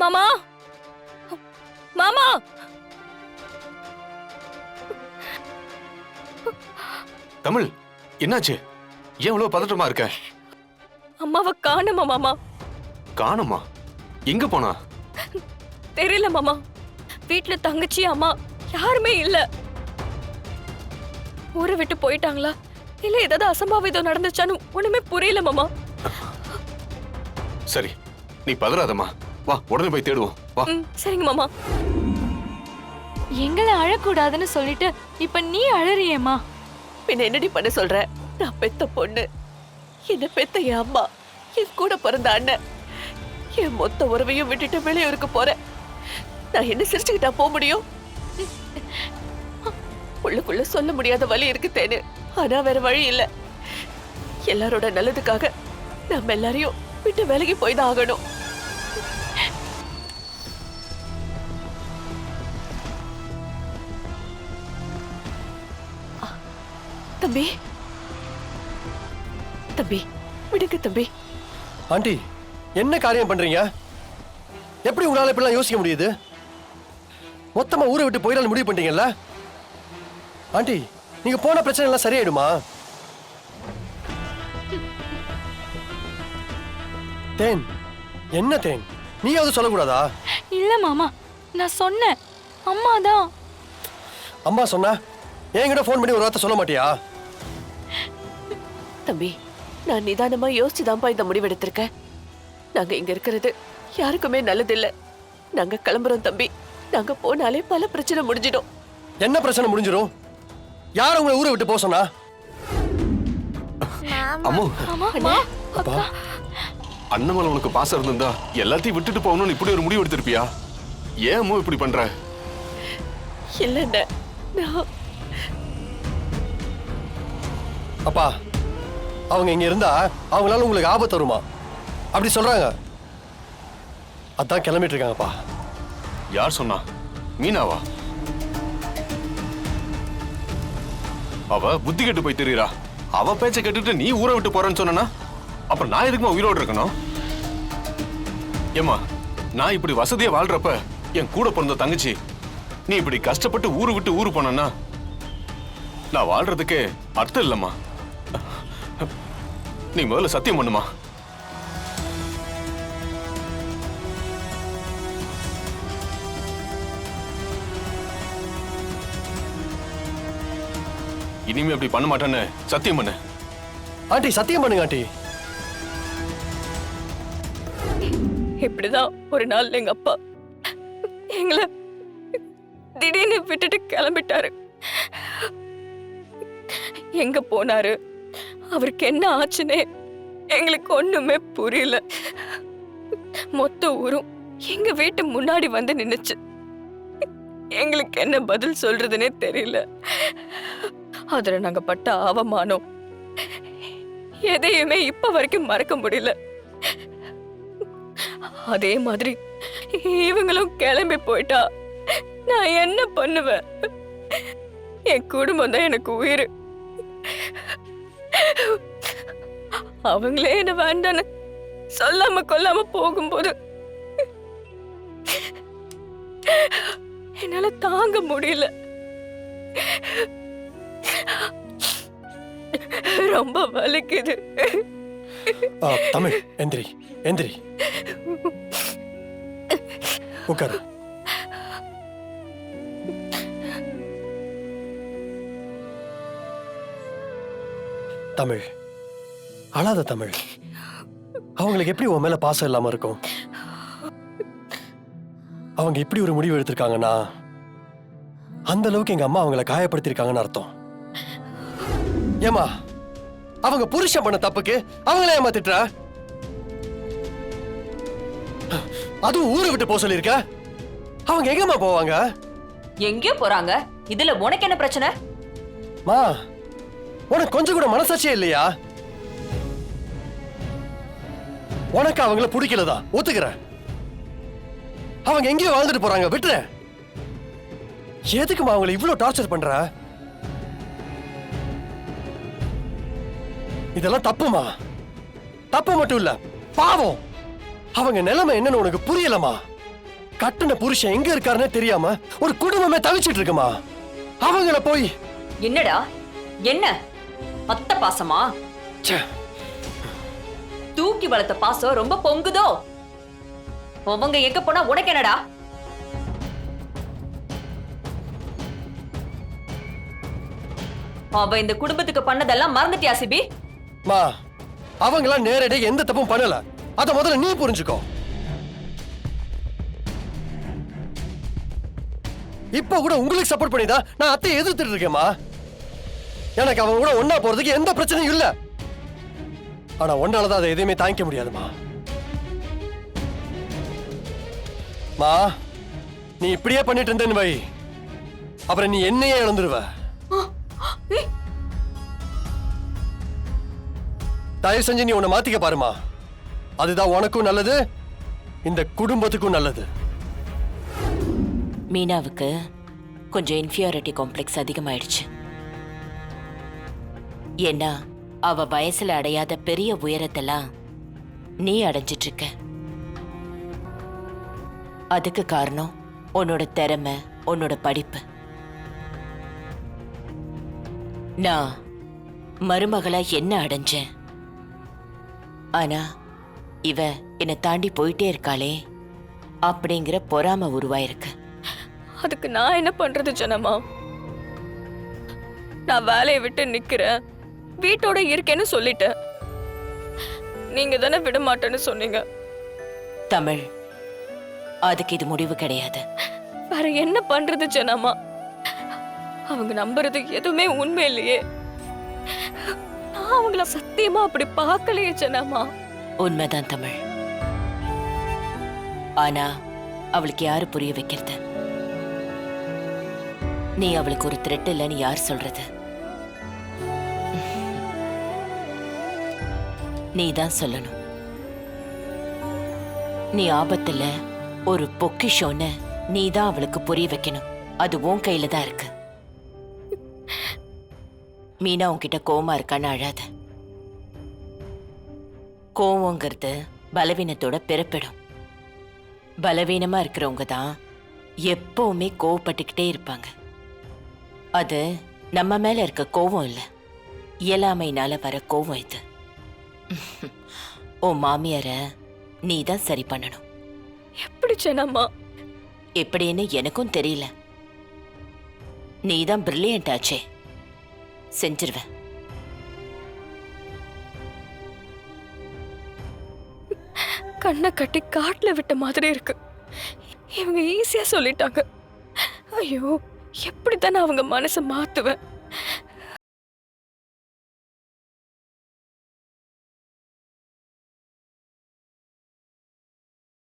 மாமா, மாமா, தமிழ், என்னாச்சு? ஏன் இவ்வளவு பதட்டமா இருக்க? அம்மாவை காணுமா மாமா? காணுமா? எங்க போனா? தெரியல மாமா. வீட்டுல தங்கச்சி அம்மா யாருமே இல்ல. ஊரை விட்டு போயிட்டாங்களா இல்ல ஏதாவது அசம்பாவிதம் நடந்துச்சான்னு ஒண்ணுமே புரியல மாமா. சரி, நீ பதறாதம்மா. வா, உடனே போய் தேடுவோம். வா. சரிங்க மாமா. எங்களை அழக்கூடாதுன்னு சொல்லிட்டு இப்ப நீ அழறியேம்மா. பின்ன என்னடி பண்ண சொல்ற? நான் பெத்த பொண்ணு, என்ன பெத்த என் அம்மா, என் கூட பிறந்த அண்ணன், என் மொத்த உறவையும் விட்டுட்டு வெளியூருக்கு போறேன். நான் என்ன சிரிச்சுக்கிட்டா போக முடியும்? உள்ளுக்குள்ள சொல்ல முடியாத வலி இருக்கு தேனு. ஆனா வேற வழி இல்ல. எல்லாரோட நல்லதுக்காக நம்ம எல்லாரையும் விட்டு விலகி போய் தான் ஆகணும். தம்பி, தம்பி, விடுங்க தம்பி. ஆண்டி, என்ன காரியம் பண்றீங்க? எப்படி உங்களால இப்படிலாம் யோசிக்க முடியுது? மொத்தமா ஊரை விட்டு போயிடலாம் முடிவு பண்ணிட்டீங்கல்ல? ஆண்டி, நீங்க போன பிரச்சனை எல்லாம் சரியாயிடுமா? தேன், என்ன தேன், நீயாவது சொல்லக்கூடாதா? இல்ல மாமா, நான் சொன்னேன். அம்மா தான். அம்மா சொன்னா என்கிட்ட போன் பண்ணி ஒரு வார்த்தை சொல்ல மாட்டியா? தம்பி, நான் நிதானமா யோசிச்சுதான்ப்பா இந்த முடிவெடுத்திருக்கேன். நாங்க இங்க இருக்கிறது யாருக்குமே நல்லதில்ல. நாங்க கிளம்புறோம் தம்பி. நாங்க போனாலே பல பிரச்சனை முடிஞ்சிடும். என்ன பிரச்சனை முடிஞ்சிடும்? யார் உங்களை ஊரை விட்டு போக சொன்னா? அம்மு, அம்மா, அப்பா, அண்ணன் மேல உனக்கு பாசம் இருந்திருந்தா எல்லாத்தையும் விட்டுட்டு போகணும்னு இப்படி ஒரு முடிவு எடுத்திருப்பியா? ஏன் அம்மு இப்படி பண்ற? இல்ல, நான் அப்பா, அவங்க இங்க இருந்தா அவங்களால உங்களுக்கு ஆபத்து வருமா? அப்படி சொல்றாங்க. அதான் கிளம்பிட்டு இருக்காங்கப்பா. யார் சொன்னா? மீனாவா? அவ புத்தி கெட்டு போய் தெரியுறா. அவ பேச்ச கேட்டுட்டு நீ ஊரை விட்டு போறேன்னு சொன்னா அப்புறம் நான் எதுக்குமா உயிரோடு இருக்கணும்? ஏமா, நான் இப்படி வசதியா வாழ்றப்ப என் கூட பிறந்த தங்கச்சி நீ இப்படி கஷ்டப்பட்டு ஊரு விட்டு ஊரு போனா நான் வாழ்றதுக்கு அர்த்தம் இல்லம்மா. நீ முதல்ல சத்தியம் பண்ணுமா. இனிமே அப்படி பண்ண மாட்டேன்னு சத்தியம் பண்ணு. ஆண்டி, சத்தியம் பண்ணுங்க ஆண்டி. இப்படிதான் ஒரு நாள் எங்க அப்பா எங்களை திடீர்னு விட்டுட்டு கிளம்பிட்டாரு. எங்க போனாரு, அவருக்கு என்ன ஆச்சுன்னே எங்களுக்கு ஒண்ணுமே புரியல. மொத்த ஊரும் எங்க வீட்டு முன்னாடி வந்து நின்னுச்சு. எங்களுக்கு என்ன பதில் சொல்றதுன்னே தெரியல. அதுல நாங்க பட்ட அவமானம் எதையுமே இப்ப வரைக்கும் மறக்க முடியல. அதே மாதிரி இவங்களும் கிளம்பி போயிட்டா நான் என்ன பண்ணுவேன்? என் குடும்பம் தான் எனக்கு உயிர். அவங்களே என்ன வேண்டான்னு சொல்லாம கொல்லாம போகும்போது என்னால தாங்க முடியல. ரொம்ப வலிக்குது. தமிழ், எந்திரி எந்திரி, உட்காரு. தமிழ், அழாத தமிழ். அவங்களுக்கு எப்படி உன் மேல பாசம் இல்லாம இருக்கும்? அவங்க இப்படி ஒரு முடிவு எடுத்திருக்காங்கன்னா அந்த அளவுக்கு எங்க அம்மா அவங்களை காயப்படுத்திருக்காங்கன்னு அர்த்தம். ஏமா, அவங்க புருஷன் பண்ண தப்புக்கு அவங்களே ஏமா திட்டுற? அதுவும் ஊரை விட்டு போக சொல்லிருக்க. அவங்க எங்கம்மா போவாங்க? எங்கேயோ போறாங்க. இதுல உனக்கு என்ன பிரச்சனை? மா, உனக்கு கொஞ்சம் கூட மனசாட்சியே இல்லையா? உனக்கு அவங்கள பிடிக்கலதா ஒத்துக்கிறேன். அவங்க எங்கேயோ வாழ்ந்துட்டு போறாங்க, விட்டுற. எதுக்குமா அவங்களை இவ்வளவு டார்ச்சர் பண்ற? இதெல்லாம் தப்புமா. தப்பு மட்டும் இல்ல, பாவம். அவங்க நிலைமை என்னன்னு உனக்கு புரியலமா. கட்டுன புருஷன் எங்க இருக்காருன்னே தெரியாம ஒரு குடும்பமே தவிச்சிட்டு இருக்குமா. அவங்கள போய் என்னடா என்ன அத்தை பாசமா? ச்சே, தூக்கி வளர்த்த பாசம் ரொம்ப பொங்குதோ? அவங்க எங்க போனா உனக்கு என்னடா? அவ இந்த குடும்பத்துக்கு பண்ணதெல்லாம் மறந்துட்டியா சிபி? மா அவங்களாம் நேரடியாக எந்த தப்பும் பண்ணல. அத முதல்ல நீ புரிஞ்சுக்கோ. இப்ப கூட உங்களுக்கு சப்போர்ட் பண்ணிதான் நான் அத்தையை எதிர்த்துட்டு இருக்கேம்மா. எனக்கு அவங்க கூட ஒன்னா போறதுக்கு எந்த பிரச்சனையும் இல்ல. ஆனா ஒன்னாலதான் அதை எதையுமே தாங்கிக்க முடியாதுமா. மா நீ இப்படியே பண்ணிட்டு இருந்தேன்னு வை, அப்புறம் நீ என்னையே இழந்துருவ. தயவு செஞ்சு நீ உன்னை மாத்திக்க பாருமா. அதுதான் உனக்கும் நல்லது, இந்த குடும்பத்துக்கும் நல்லது. மீனாவுக்கு கொஞ்சம் இன்ஃபியாரிட்டி காம்ப்ளெக்ஸ் அதிகமாயிடுச்சு. ஏன்னா அவ வயசுல அடையாத பெரிய உயரத்தெல்லாம் நீ அடைஞ்சிட்டு இருக்க. அதுக்கு காரணம் உன்னோட திறமை, உன்னோட படிப்பு. நான் மருமகளா என்ன அடைஞ்சேன், ஆனா இவ என்னை தாண்டி போயிட்டே இருக்காளே அப்படிங்கிற பொறாமை உருவாயிருக்கு. அதுக்கு நான் என்ன பண்றது ஜனமா? நான் வேலையை விட்டு நிக்கிறேன், வீட்டோட இருக்கேன்னு சொல்லிட்டேன். நீங்க தானே விட மாட்டேன்னு சொன்னீங்க. தமிழ், அதுக்கு இது முடிவு கிடையாது. வேற என்ன பண்றது ஜனமா? அவங்க நம்புறது எதுவுமே உண்மை இல்லையே. நான் அவங்கள சத்தியமா அப்படி பார்க்கலையே ஜனமா. உண்மைதான் தமிழ். ஆனா அவளுக்கு யாரு புரிய வைக்கிறது? நீ அவளுக்கு ஒரு த்ரெட் இல்லைன்னு யார் சொல்றது? நீ தான் சொல்லணும். நீ ஆபத்துல ஒரு பொக்கிஷோன்னு நீ தான் அவளுக்கு புரிய வைக்கணும். அது உன் கையில தான் இருக்கு. மீனா உன்கிட்ட கோவமா இருக்கான்னு அழாத. கோவங்கிறது பலவீனத்தோட பிறப்பிடும். பலவீனமா இருக்கிறவங்க தான் எப்பவுமே கோவப்பட்டுக்கிட்டே இருப்பாங்க. அது நம்ம மேல இருக்க கோவம் இல்ல, இயலாமையினால வர கோவம் இது. உன் மாமியார நீ தான் சரி பண்ணணும். எப்படி ஜனமா? எப்படின்னு எனக்கும் தெரியல. நீ தான் பிரில்லியன்ட் ஆச்சே, செஞ்சிருவேன். கண்ணை கட்டி காட்டுல விட்ட மாதிரி இருக்கு. இவங்க ஈஸியா சொல்லிட்டாங்க. ஐயோ, எப்படித்தானே அவங்க மனசை மாத்துவேன்?